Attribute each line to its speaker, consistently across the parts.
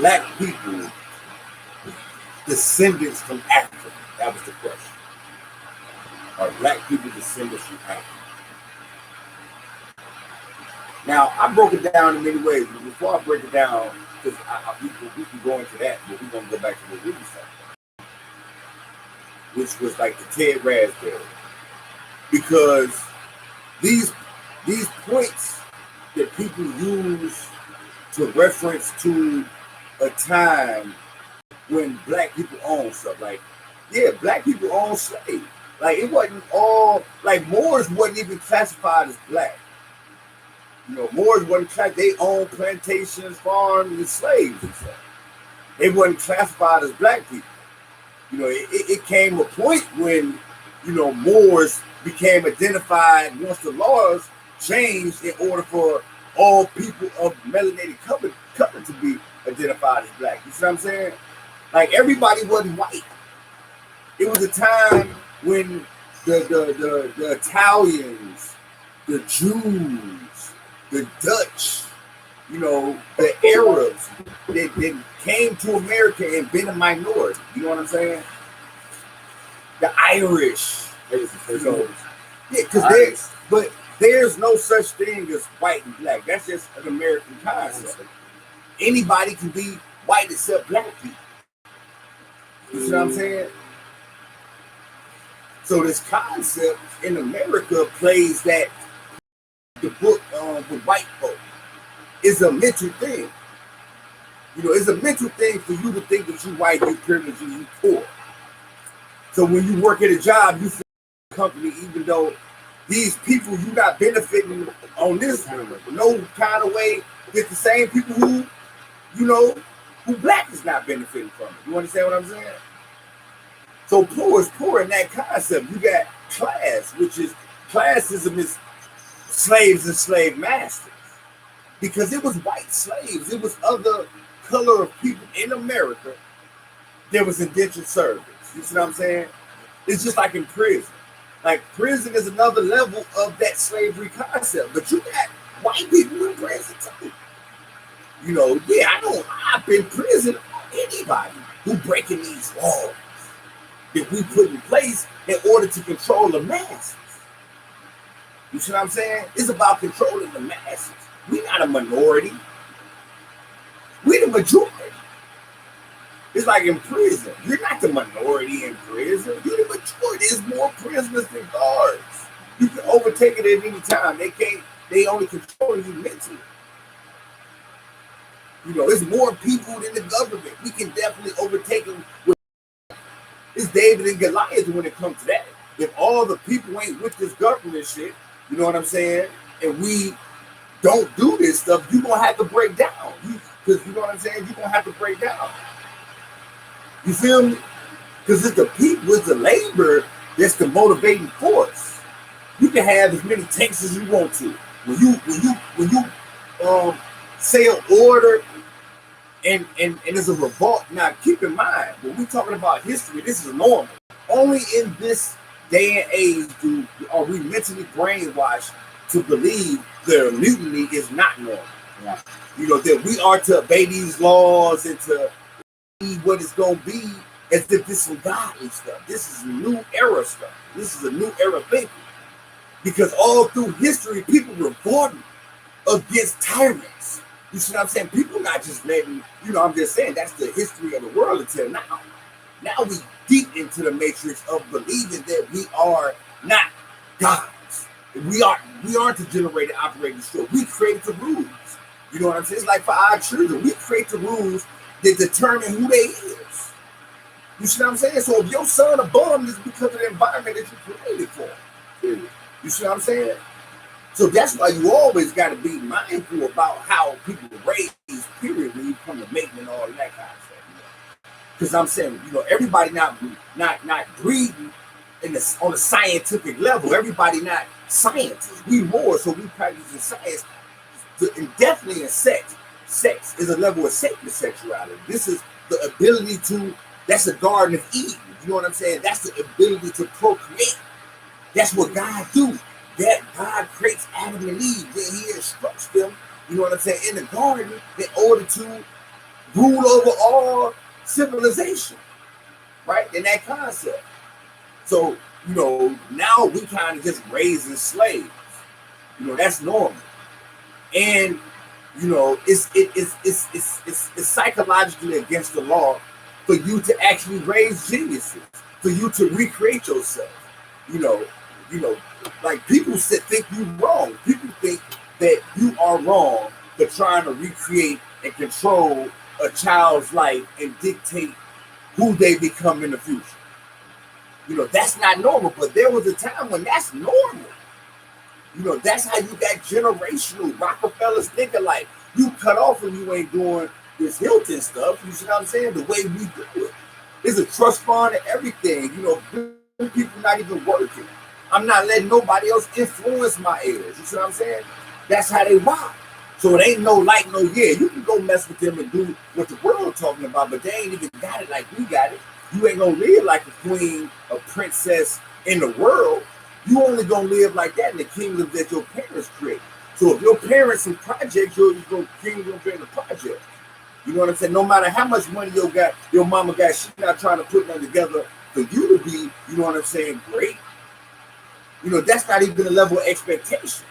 Speaker 1: black people descendants from Africa? That was the question. Are black people descendants from Africa? Now, I broke it down in many ways, but before I break it down, because we can go into that, but we're going to go back to what we were saying, which was like the Ted Raspberry. Because these points that people use to reference to a time when black people owned stuff, like, yeah, black people owned slaves. Like, it wasn't all, like, Moors wasn't even classified as black. You know, Moors wasn't classified, they owned plantations, farms, and slaves and stuff. They wasn't classified as black people. You know, it came a point when, you know, Moors became identified once the laws changed in order for all people of melanated color to be identified as black. You see what I'm saying? Like, everybody wasn't white. It was a time when the Italians, the Jews, the Dutch, you know, the Arabs that came to America and been a minority. You know what I'm saying? The Irish. You know, yeah, because there's no such thing as white and black. That's just an American concept. Anybody can be white except black people. You see what I'm saying? So this concept in America plays that the book with white folk is a mental thing. You know, it's a mental thing for you to think that you white, you privileged, and you poor. So when you work at a job, you feel company, even though these people you not benefiting on this no kind of way with the same people who, you know, who black is not benefiting from it. You understand what I'm saying? So poor is poor in that concept. You got class, which is classism is slaves and slave masters. Because it was white slaves, it was other color of people in America that was indentured servants. You see what I'm saying? It's just like in prison. Like, prison is another level of that slavery concept. But you got white people in prison too. You know, yeah, I've been in prison on anybody who breaking these laws that we put in place in order to control the masses. You see what I'm saying? It's about controlling the masses. We're not a minority. We're the majority. It's like in prison. You're not the minority in prison. You're the majority. There's more prisoners than guards. You can overtake it at any time. They only control you mentally. You know, it's more people than the government. We can definitely overtake them. It's David and Goliath when it comes to that. If all the people ain't with this government shit, you know what I'm saying? And we don't do this stuff, you're going to have to break down. Because you know what I'm saying? You're going to have to break down. You feel me? Because it's the people, it's the labor that's the motivating force. You can have as many tanks as you want to. When you say an order and there's a revolt. Now keep in mind, when we're talking about history, this is normal. Only in this day and age are we mentally brainwashed to believe that a mutiny is not normal. Yeah. You know, that we are to obey these laws and to be what it's going to be as if this is some godly stuff. This is a new era stuff. This is a new era thinking. Because all through history, people were revolting against tyrants. You see what I'm saying? People not just letting, you know, I'm just saying that's the history of the world until now. Now we deep into the matrix of believing that we are not gods. We aren't the generated operating store. We create the rules. You know what I'm saying? It's like for our children, we create the rules that determine who they is. You see what I'm saying? So if your son a bum, it's because of the environment that you created for him. You see what I'm saying? So that's why you always got to be mindful about how people raise, period, when you come to mating and all that kind of stuff. Because I'm saying, you know, everybody not breeding on a scientific level. Everybody not scientists. We more, so we practice in science. And definitely in sex. Sex is a level of sacred sexuality. This is the ability to, that's the Garden of Eden. You know what I'm saying? That's the ability to procreate. That's what God do. That God creates Adam and Eve. Then he instructs them, you know what I'm saying, in the garden in order to rule over all civilization, right? In that concept. So, now we kind of just raising slaves. That's normal. And, it's psychologically against the law for you to actually raise geniuses, for you to recreate yourself. Like people think you wrong. People think that you are wrong for trying to recreate and control a child's life and dictate who they become in the future. That's not normal, but there was a time when that's normal. That's how you got generational Rockefellers thinking like you cut off when you ain't doing this Hilton stuff. You see what I'm saying? The way we do it. There's a trust fund and everything. People not even working. I'm not letting nobody else influence my heirs. You see what I'm saying? That's how they rock. So it ain't no like, no yeah. You can go mess with them and do what the world talking about, but they ain't even got it like we got it. You ain't gonna live like a queen, a princess in the world. You only gonna live like that in the kingdom that your parents create. So if your parents in projects, your kingdom be in the project. You know what I'm saying? No matter how much money your mama got, she's not trying to put nothing together for you to be, you know what I'm saying, great. That's not even the level of expectation.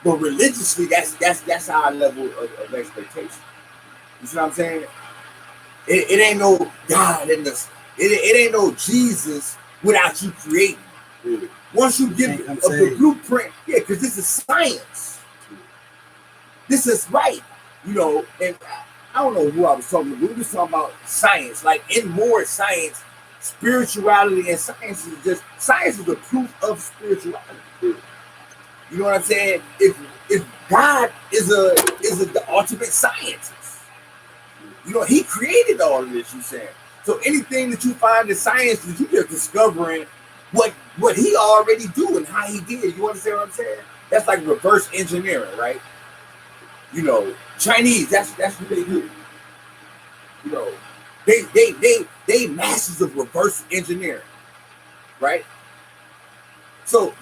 Speaker 1: But religiously, that's our level of expectation. You see what I'm saying? It ain't no God in this. It ain't no Jesus without you creating. Really. Once you get the blueprint, yeah, because this is science. This is right. And I don't know who I was talking to. We were talking about science. Like in more science, spirituality and science is the proof of spirituality. You know what I'm saying? If God is the ultimate scientist, He created all of this. You saying so? Anything that you find in science that you just discovering what He already do and how He did. You understand what I'm saying? That's like reverse engineering, right? Chinese. That's what they do. They masters of reverse engineering, right? So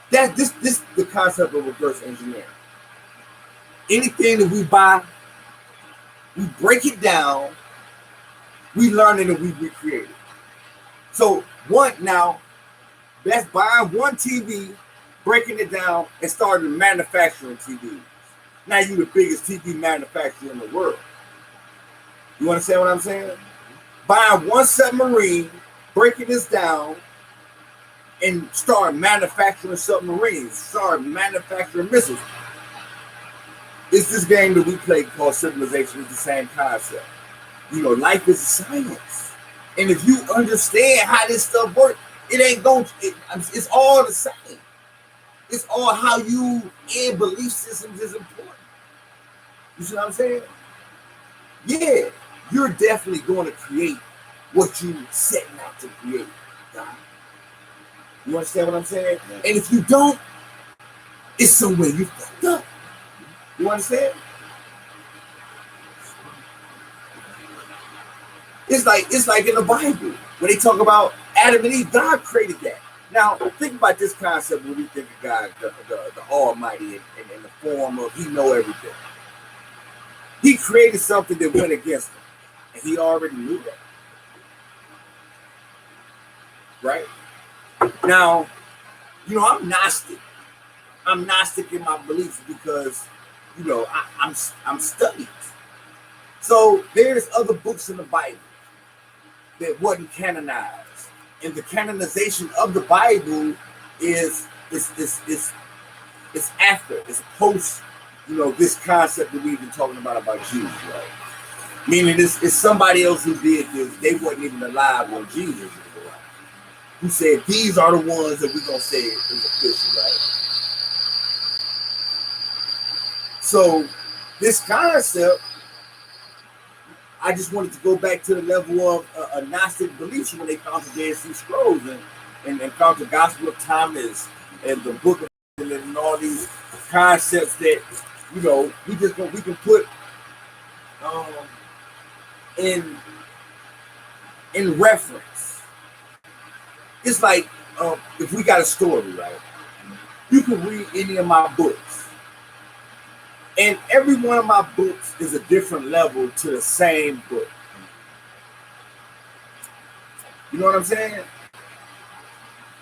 Speaker 1: this the concept of reverse engineering. Anything that we buy, we break it down, we learn it, and we recreate it. So that's buying one TV, breaking it down, and starting manufacturing TVs. Now you're the biggest TV manufacturer in the world. You understand what I'm saying? Buying one submarine, breaking this down, and start manufacturing submarines, start manufacturing missiles. It's this game that we play called Civilization. It's the same concept. Life is a science. And if you understand how this stuff works, it's all the same. It's all how you and belief systems is important. You see what I'm saying? Yeah, you're definitely going to create what you setting out to create. You understand what I'm saying? And if you don't, it's somewhere you fucked up. You understand? It's like in the Bible when they talk about Adam and Eve. God created that. Now think about this concept when we think of God, the Almighty, in the form of He know everything. He created something that went against Him, and He already knew that. Right? Now, I'm Gnostic. I'm Gnostic in my beliefs because, I'm studied. So there's other books in the Bible that wasn't canonized, and the canonization of the Bible is after, it's post, this concept that we've been talking about Jesus, right? Meaning it's somebody else who did this. They wasn't even alive when Jesus was alive. Who said these are the ones that we're gonna say is official, right? So this concept, I just wanted to go back to the level of a Gnostic beliefs when they found the Dead Sea Scrolls and found the Gospel of Thomas and the Book of and all these concepts that we can put in reference. It's like if we got a story, right? You can read any of my books And every one of my books is a different level to the same book. You know what I'm saying?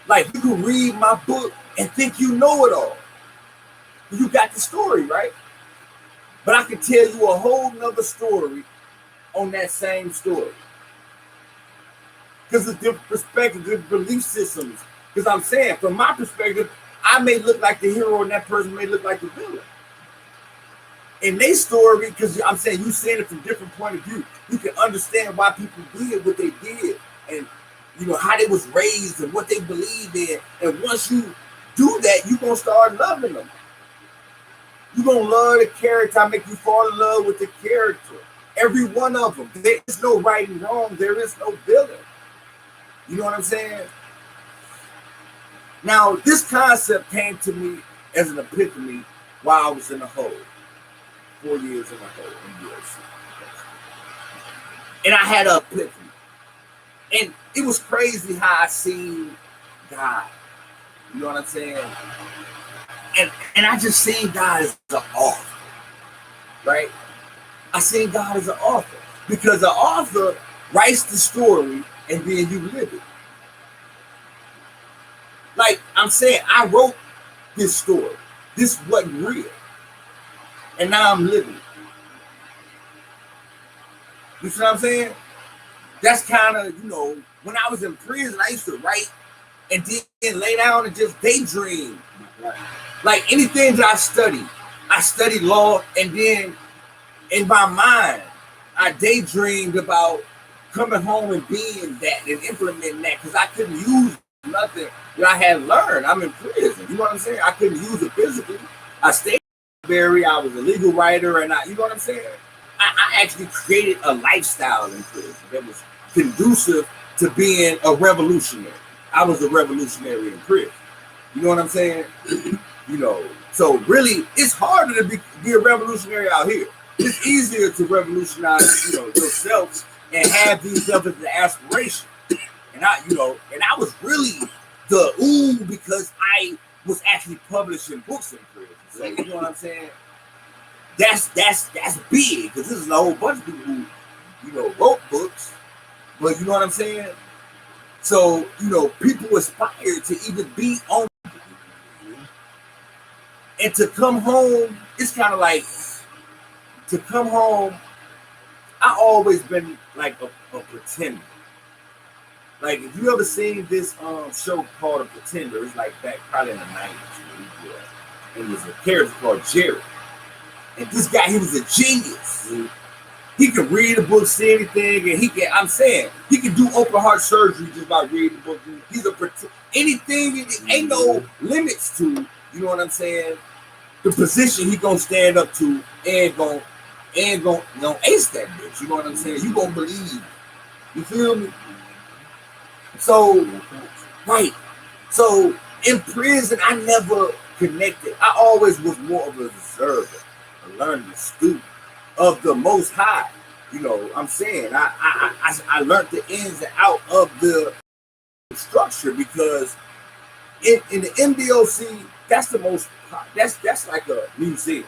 Speaker 1: Like, you can read my book and think you know it all. You got the story, right? But I can tell you a whole nother story on that same story. Because it's different perspectives, different belief systems. Because I'm saying, from my perspective, I may look like the hero and that person may look like the villain. In their story, because I'm saying you saying it from different point of view, you can understand why people did what they did, and you know how they was raised and what they believed in. And once you do that, you're gonna start loving them. You're gonna love the character. I make you fall in love with the character. Every one of them. There is no right and wrong. There is no villain. You know what I'm saying? Now, this concept came to me as an epiphany while I was in the hole. 4 years in the hole in UFC. And I had an epiphany. And it was crazy how I seen God. You know what I'm saying? And I just seen God as an author. Right? I seen God as an author. Because the author writes the story and then you live it. Like I'm saying, I wrote this story. This wasn't real. And now I'm living it. You see what I'm saying? That's kind of, you know, when I was in prison, I used to write and then lay down and just daydream. Like anything that I studied law, and then in my mind, I daydreamed about coming home and being that and implementing that because I couldn't use nothing that I had learned. I'm in prison. You know what I'm saying? I couldn't use it physically. I stayed very, I was a legal writer, and you know what I'm saying? I actually created a lifestyle in prison that was conducive to being a revolutionary. I was a revolutionary in prison. You know what I'm saying? You know, so really, it's harder to be a revolutionary out here. It's easier to revolutionize, you know, yourself and have these other aspirations. And I was really the because I was actually publishing books in prison. So you know what I'm saying? That's big, because this is a whole bunch of people who, you know, wrote books. But you know what I'm saying? So, you know, people aspire to even be on. And to come home, it's kind of like, to come home, I always been like a pretender. Like, if you ever seen this show called A Pretender, it's like back probably in the 90s. And it was a character called Jerry. And this guy, he was a genius. Mm-hmm. He could read a book, see anything, and he can do open heart surgery just by reading the book. He's anything, ain't no limits to, you know what I'm saying? The position he gonna stand up to and gonna ace that bitch. You know what I'm saying? You gonna believe. You feel me? So, right. So in prison, I never connected. I always was more of an observer, a learning student of the Most High. You know, I'm saying I learned the ins and out of the structure, because in the MDOC, that's the most. That's like a museum.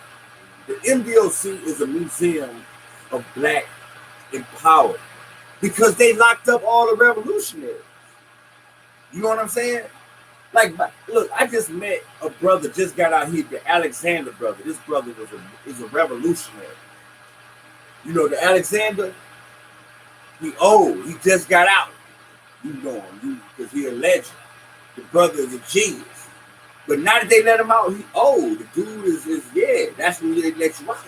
Speaker 1: The MDOC is a museum of Black empowerment, because they locked up all the revolutionaries. You know what I'm saying? Like, look, I just met a brother, just got out here, the Alexander brother. This brother is a revolutionary. You know, the Alexander, he old. He just got out. You know him, because he a legend. The brother is a genius. But now that they let him out, he old. The dude is that's when they let you out.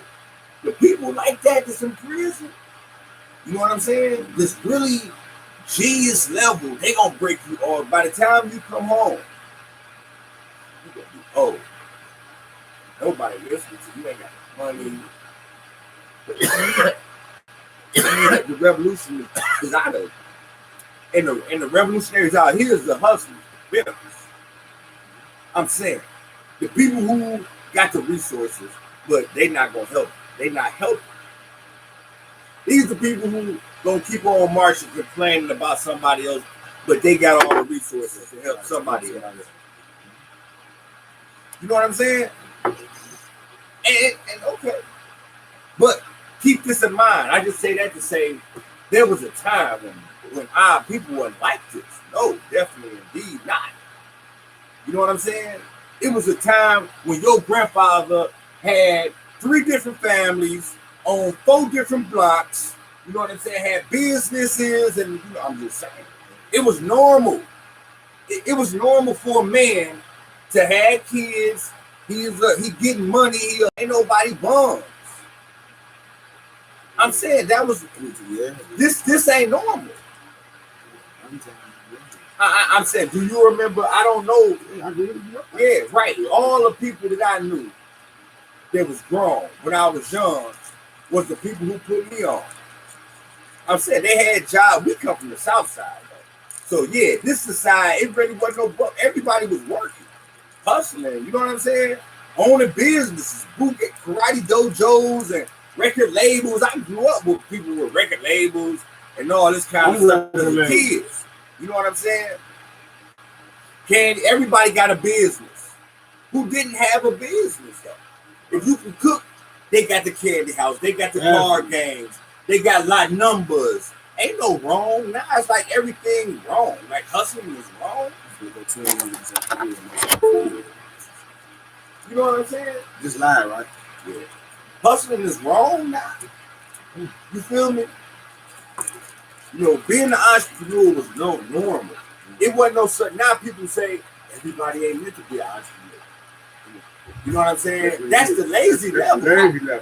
Speaker 1: The people like that's in prison, you know what I'm saying? This really genius level, they gonna break you off. By the time you come home, you gonna be old. Nobody listens to you. Ain't got money. The revolution is out of it. And the revolutionaries out here is the hustlers, the bitters. I'm saying, the people who got the resources, but they not gonna help. They not helping. These are the people who gonna keep on marching, complaining about somebody else, but they got all the resources to help somebody else. You know what I'm saying? And Okay. But keep this in mind. I just say that to say there was a time when our people weren't like this. No, definitely indeed not. You know what I'm saying? It was a time when your grandfather had 3 different families on 4 different blocks. You know what I'm saying? Had businesses, and I'm just saying, it was normal. It was normal for a man to have kids. He getting money. Ain't nobody bums. I'm saying that was this ain't normal. I'm saying, do you remember? I don't know. Yeah, right. All the people that I knew that was grown when I was young was the people who put me on. I'm saying they had jobs. We come from the South Side, though. So yeah, this society, it really wasn't no. Everybody was working, hustling. You know what I'm saying? Owning businesses, karate dojos, and record labels. I grew up with people with record labels and all this kind of stuff as a kid. You know what I'm saying? Everybody got a business. Who didn't have a business though? If you can cook, they got the candy house. They got the card games. They got lot numbers. Ain't no wrong. Now it's like everything wrong. Like hustling is wrong. You know what I'm saying?
Speaker 2: Just lie, right?
Speaker 1: Yeah. Hustling is wrong now. You feel me? You know, being an entrepreneur was normal. It wasn't no certain. Now people say everybody ain't meant to be an entrepreneur. You know what I'm saying? That's the lazy level.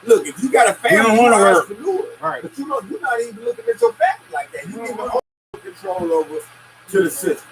Speaker 1: Look, if you got a family, you're an entrepreneur. Right. But you're not even looking at your family like that. You give a whole control over to the system.